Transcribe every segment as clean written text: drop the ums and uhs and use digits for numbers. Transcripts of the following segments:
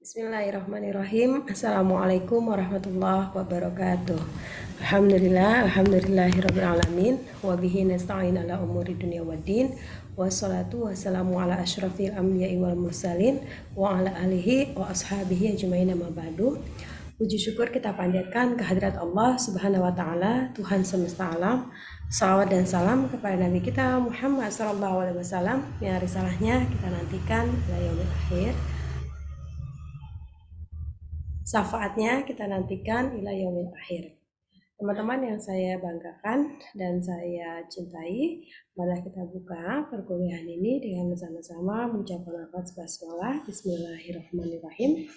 Bismillahirrahmanirrahim. Assalamualaikum warahmatullahi wabarakatuh. Alhamdulillahirrabbilalamin. Wabihi nasta'in ala umuri dunia waddin. Wassalatu wassalamu ala asyrafil anbiya'i wal mursalin. Wa ala alihi wa ashabihi ajmain amma ba'du. Puji syukur kita panjatkan kehadirat Allah subhanahu wa ta'ala, Tuhan semesta alam. Salawat dan salam kepada Nabi kita Muhammad SAW, yang risalahnya kita nantikan ila yaumil akhir. Syafaatnya kita nantikan ila yaumil akhir. Teman-teman yang saya banggakan dan saya cintai, mari kita buka perkuliahan ini dengan bersama-sama mengucapkan lafaz basmalah. Bismillahirrahmanirrahim.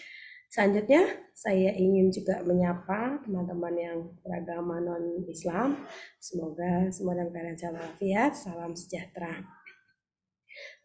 Selanjutnya saya ingin juga menyapa teman-teman yang beragama non-Islam. Semoga semua dalam keadaan sehat walafiat, salam sejahtera.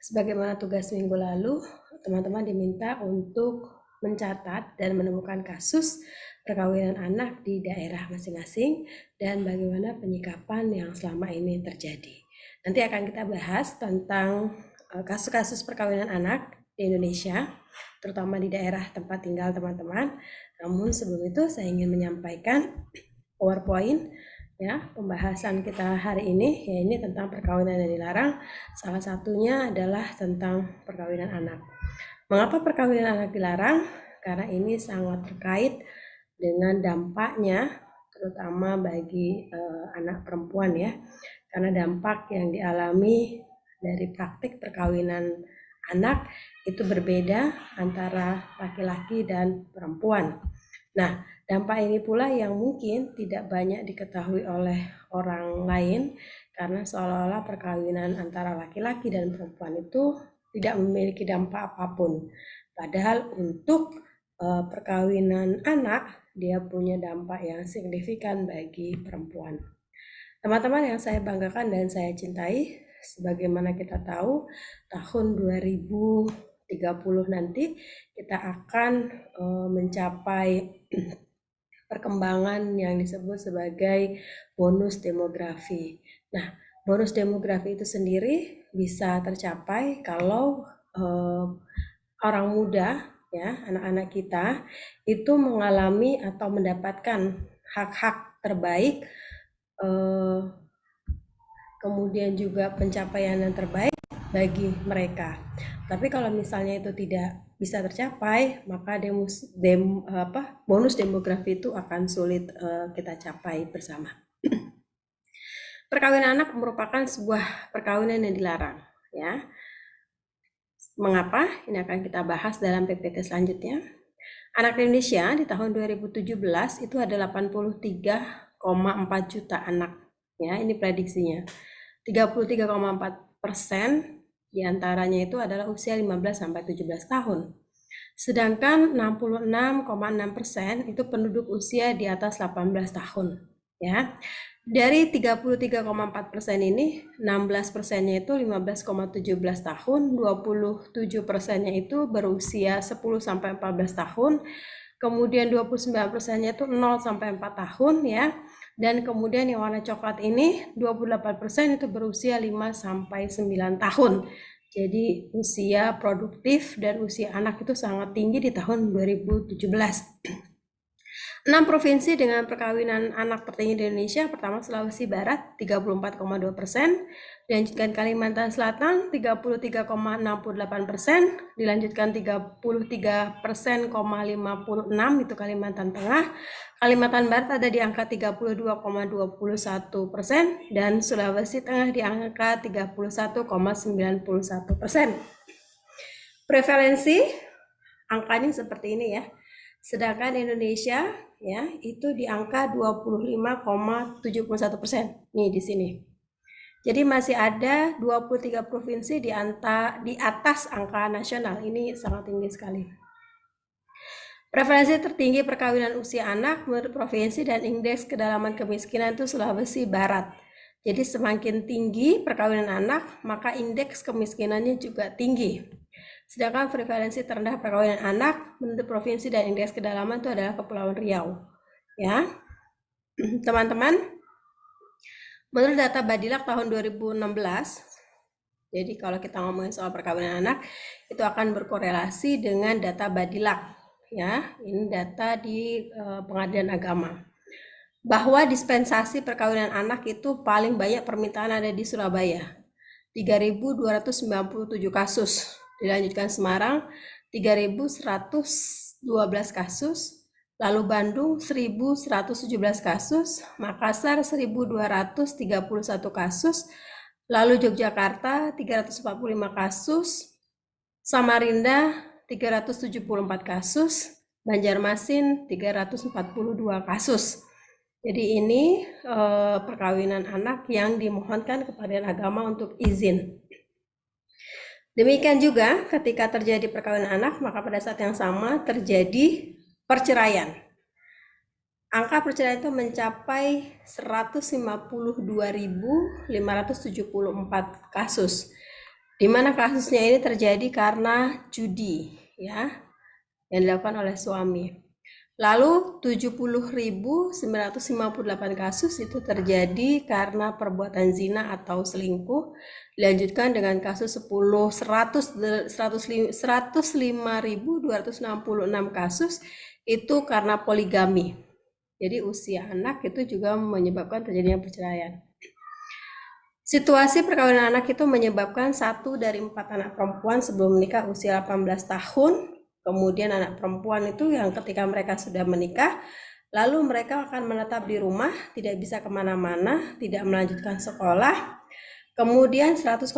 Sebagaimana tugas minggu lalu, teman-teman diminta untuk mencatat dan menemukan kasus perkawinan anak di daerah masing-masing dan bagaimana penyikapan yang selama ini terjadi. Nanti akan kita bahas tentang kasus-kasus perkawinan anak di Indonesia, terutama di daerah tempat tinggal teman-teman. Namun sebelum itu saya ingin menyampaikan PowerPoint ya, pembahasan kita hari ini, ya ini tentang perkawinan yang dilarang. Salah satunya adalah tentang perkawinan anak. Mengapa perkawinan anak dilarang? Karena ini sangat terkait dengan dampaknya, terutama bagi anak perempuan ya. Karena dampak yang dialami dari praktik perkawinan anak itu berbeda antara laki-laki dan perempuan. Nah, dampak ini pula yang mungkin tidak banyak diketahui oleh orang lain, karena seolah-olah perkawinan antara laki-laki dan perempuan itu tidak memiliki dampak apapun. Padahal untuk perkawinan anak, dia punya dampak yang signifikan bagi perempuan. Teman-teman yang saya banggakan dan saya cintai, sebagaimana kita tahu, tahun 2030 nanti kita akan mencapai perkembangan yang disebut sebagai bonus demografi. Nah, bonus demografi itu sendiri bisa tercapai kalau orang muda, ya, anak-anak kita itu mengalami atau mendapatkan hak-hak terbaik, kemudian juga pencapaian yang terbaik bagi mereka. Tapi kalau misalnya itu tidak bisa tercapai, maka bonus demografi itu akan sulit kita capai bersama. Perkawinan anak merupakan sebuah perkawinan yang dilarang, ya. Mengapa? Ini akan kita bahas dalam PPT selanjutnya. Anak Indonesia di tahun 2017 itu ada 83,4 juta anak. Ya, ini prediksinya. 33,4% diantaranya itu adalah usia 15-17 tahun. Sedangkan 66,6% itu penduduk usia di atas 18 tahun. Ya. Dari 33,4% ini, 16%-nya itu 15,17 tahun, 27%-nya itu berusia 10-14 tahun, kemudian 29%-nya itu 0-4 tahun ya. Dan kemudian yang warna coklat ini 28% itu berusia 5-9 tahun. Jadi usia produktif dan usia anak itu sangat tinggi di tahun 2017. 6 provinsi dengan perkawinan anak tertinggi di Indonesia. Pertama Sulawesi Barat 34,2%, dilanjutkan Kalimantan Selatan 33,68%, dilanjutkan 33,56% itu Kalimantan Tengah. Kalimantan Barat ada di angka 32,21% dan Sulawesi Tengah di angka 31,91%. Prevalensi angkanya seperti ini ya. Sedangkan Indonesia ya itu di angka 25,71%. Nih di sini. Jadi masih ada 23 provinsi di atas angka nasional. Ini sangat tinggi sekali. Prevalensi tertinggi perkawinan usia anak menurut provinsi dan indeks kedalaman kemiskinan itu Sulawesi Barat. Jadi semakin tinggi perkawinan anak, maka indeks kemiskinannya juga tinggi. Sedangkan prevalensi terendah perkawinan anak menurut provinsi dan indeks kedalaman itu adalah Kepulauan Riau. Ya, teman-teman, menurut data Badilak tahun 2016, jadi kalau kita ngomongin soal perkawinan anak, itu akan berkorelasi dengan data Badilak. ya, ini data di Pengadilan Agama, bahwa dispensasi perkawinan anak itu paling banyak permintaan ada di Surabaya, 3.297 kasus. Dilanjutkan Semarang, 3.112 kasus. Lalu Bandung, 1.117 kasus. Makassar, 1.231 kasus. Lalu Yogyakarta, 345 kasus. Samarinda, 374 kasus. Banjarmasin, 342 kasus. Jadi ini perkawinan anak yang dimohonkan kepada agama untuk izin. Demikian juga ketika terjadi perkawinan anak, maka pada saat yang sama terjadi perceraian. Angka perceraian itu mencapai 152.574 kasus. Di mana kasusnya ini terjadi karena judi, ya, yang dilakukan oleh suami. Lalu 70.958 kasus itu terjadi karena perbuatan zina atau selingkuh. Dilanjutkan dengan kasus 105.266 kasus itu karena poligami. Jadi usia anak itu juga menyebabkan terjadinya perceraian. Situasi perkawinan anak itu menyebabkan 1 dari 4 anak perempuan sebelum menikah usia 18 tahun. Kemudian anak perempuan itu yang ketika mereka sudah menikah, lalu mereka akan menetap di rumah, tidak bisa kemana-mana, tidak melanjutkan sekolah. Kemudian 100,8%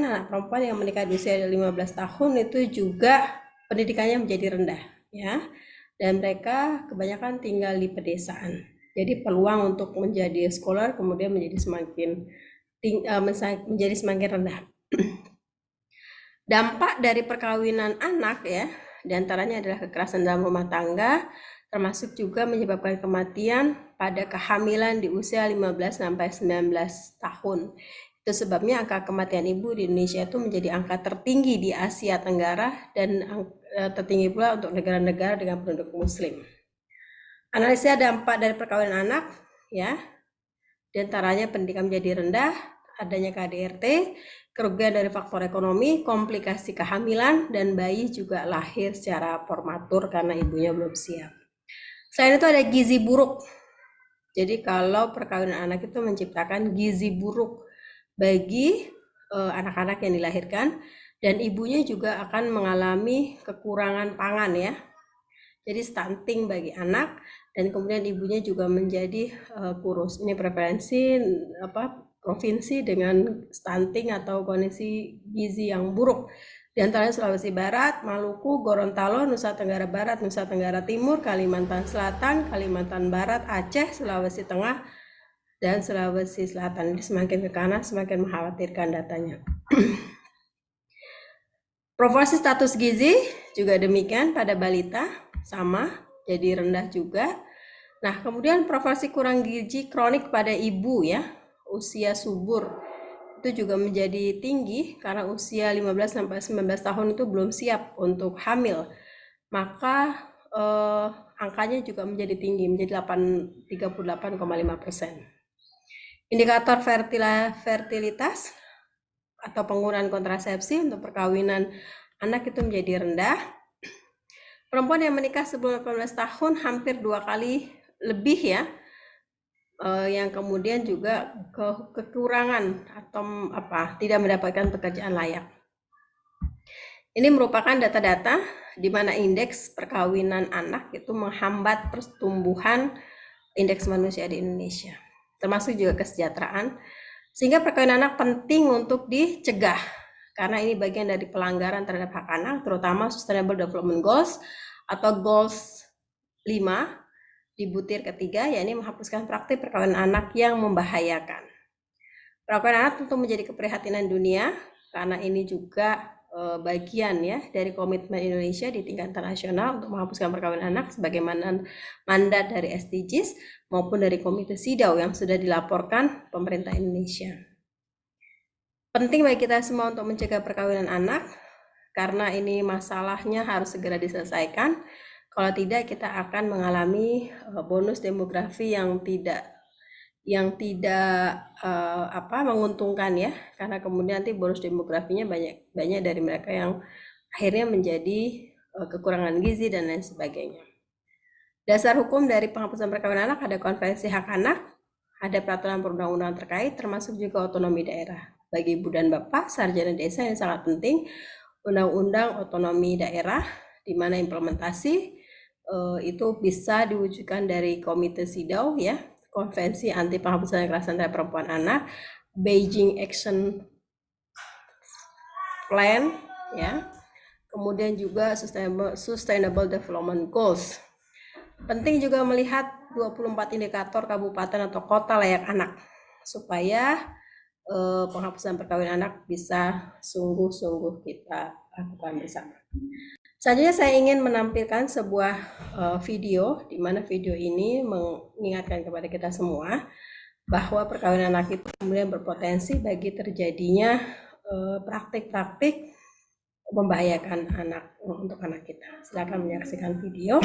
anak perempuan yang menikah di usia 15 tahun itu juga pendidikannya menjadi rendah, ya. Dan mereka kebanyakan tinggal di pedesaan. Jadi peluang untuk menjadi scholar kemudian menjadi semakin rendah. Dampak dari perkawinan anak, ya, diantaranya adalah kekerasan dalam rumah tangga, termasuk juga menyebabkan kematian pada kehamilan di usia 15 sampai 19 tahun. Itu sebabnya angka kematian ibu di Indonesia itu menjadi angka tertinggi di Asia Tenggara dan tertinggi pula untuk negara-negara dengan penduduk muslim. Analisa dampak dari perkawinan anak, ya, diantaranya pendidikan menjadi rendah, adanya KDRT, kerugian dari faktor ekonomi, komplikasi kehamilan, dan bayi juga lahir secara prematur karena ibunya belum siap. Selain itu ada gizi buruk. Jadi kalau perkawinan anak itu menciptakan gizi buruk bagi anak-anak yang dilahirkan, dan ibunya juga akan mengalami kekurangan pangan, ya. Jadi stunting bagi anak, dan kemudian ibunya juga menjadi kurus. Ini prevalensi provinsi dengan stunting atau kondisi gizi yang buruk. Di antaranya Sulawesi Barat, Maluku, Gorontalo, Nusa Tenggara Barat, Nusa Tenggara Timur, Kalimantan Selatan, Kalimantan Barat, Aceh, Sulawesi Tengah, dan Sulawesi Selatan. Jadi semakin ke kanan semakin mengkhawatirkan datanya. Proporsi status gizi juga demikian pada balita, sama, jadi rendah juga. Nah, kemudian proporsi kurang gizi kronik pada ibu, ya, usia subur, itu juga menjadi tinggi karena usia 15 sampai 19 tahun itu belum siap untuk hamil. Maka angkanya juga menjadi tinggi, menjadi 38,5%. Indikator fertilitas atau penggunaan kontrasepsi untuk perkawinan anak itu menjadi rendah. Perempuan yang menikah sebelum 18 tahun hampir 2 kali lebih, ya, yang kemudian juga kekurangan atau tidak mendapatkan pekerjaan layak. Ini merupakan data-data di mana indeks perkawinan anak itu menghambat pertumbuhan indeks manusia di Indonesia, termasuk juga kesejahteraan. Sehingga perkawinan anak penting untuk dicegah, karena ini bagian dari pelanggaran terhadap hak anak, terutama Sustainable Development Goals atau Goals 5 di butir ketiga, yakni menghapuskan praktik perkawinan anak yang membahayakan. Perkawinan anak tentu menjadi keprihatinan dunia, karena ini juga bagian, ya, dari komitmen Indonesia di tingkat internasional untuk menghapuskan perkawinan anak sebagaimana mandat dari SDGs maupun dari Komite SIDAW yang sudah dilaporkan pemerintah Indonesia. Penting bagi kita semua untuk mencegah perkawinan anak, karena ini masalahnya harus segera diselesaikan. Kalau tidak, kita akan mengalami bonus demografi yang tidak menguntungkan, ya, karena kemudian nanti bonus demografinya banyak dari mereka yang akhirnya menjadi kekurangan gizi, dan lain sebagainya. Dasar hukum dari penghapusan perkawinan anak ada Konvensi Hak Anak, ada peraturan perundang-undangan terkait, termasuk juga otonomi daerah. Bagi ibu dan bapak, sarjana desa yang sangat penting, undang-undang otonomi daerah, di mana implementasi itu bisa diwujudkan dari Komite SIDAW, ya, Konvensi Anti Penghapusan Kekerasan Terhadap Perempuan Anak, Beijing Action Plan, ya, kemudian juga Sustainable Development Goals. Penting juga melihat 24 indikator kabupaten atau kota layak anak supaya penghapusan perkawinan anak bisa sungguh-sungguh kita lakukan bersama. Selanjutnya saya ingin menampilkan sebuah video, di mana video ini mengingatkan kepada kita semua bahwa perkawinan anak itu kemudian berpotensi bagi terjadinya praktik-praktik membahayakan anak untuk anak kita. Silakan menyaksikan video.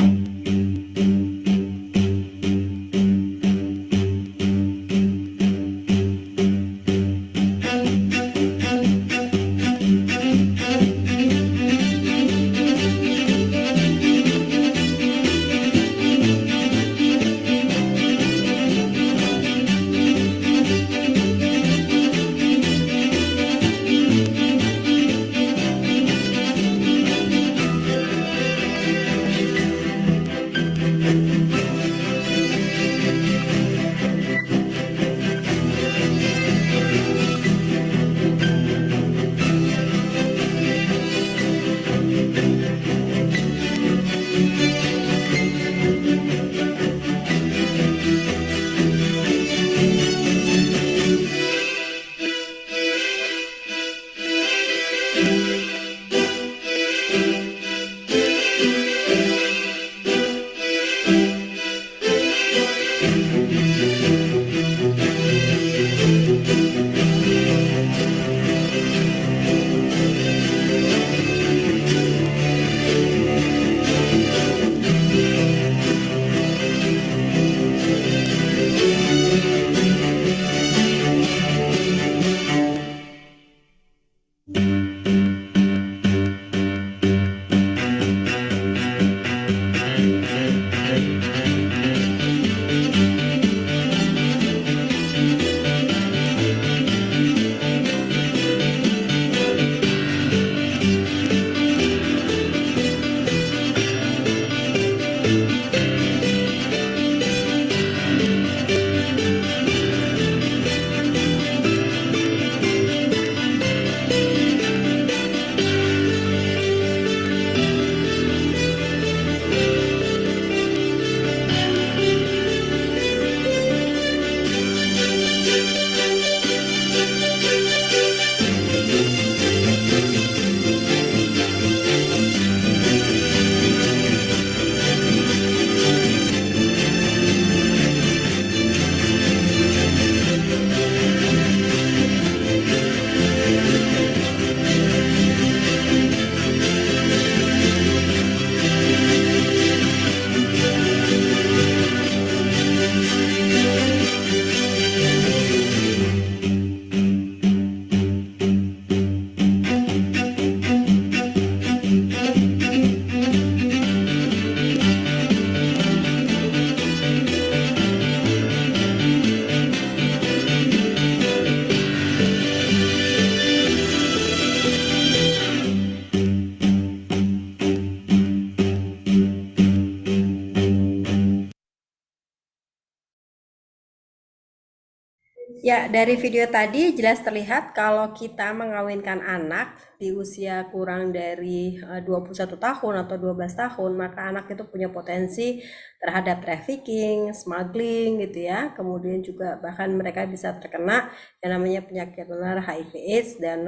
Ya, dari video tadi jelas terlihat kalau kita mengawinkan anak di usia kurang dari 21 tahun atau 12 tahun, maka anak itu punya potensi terhadap trafficking, smuggling gitu ya. Kemudian juga bahkan mereka bisa terkena yang namanya penyakit menular HIV/AIDS dan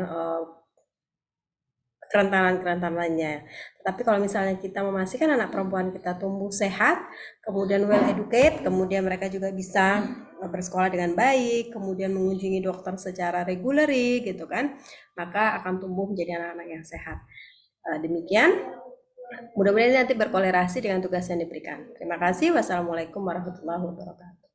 kerentanan-kerentanan lainnya. Tapi kalau misalnya kita memastikan anak perempuan kita tumbuh sehat, kemudian well educated, kemudian mereka juga bisa bersekolah dengan baik, kemudian mengunjungi dokter secara reguler gitu kan, maka akan tumbuh menjadi anak-anak yang sehat. Demikian, mudah-mudahan nanti berkolerasi dengan tugas yang diberikan. Terima kasih. Wassalamualaikum warahmatullahi wabarakatuh.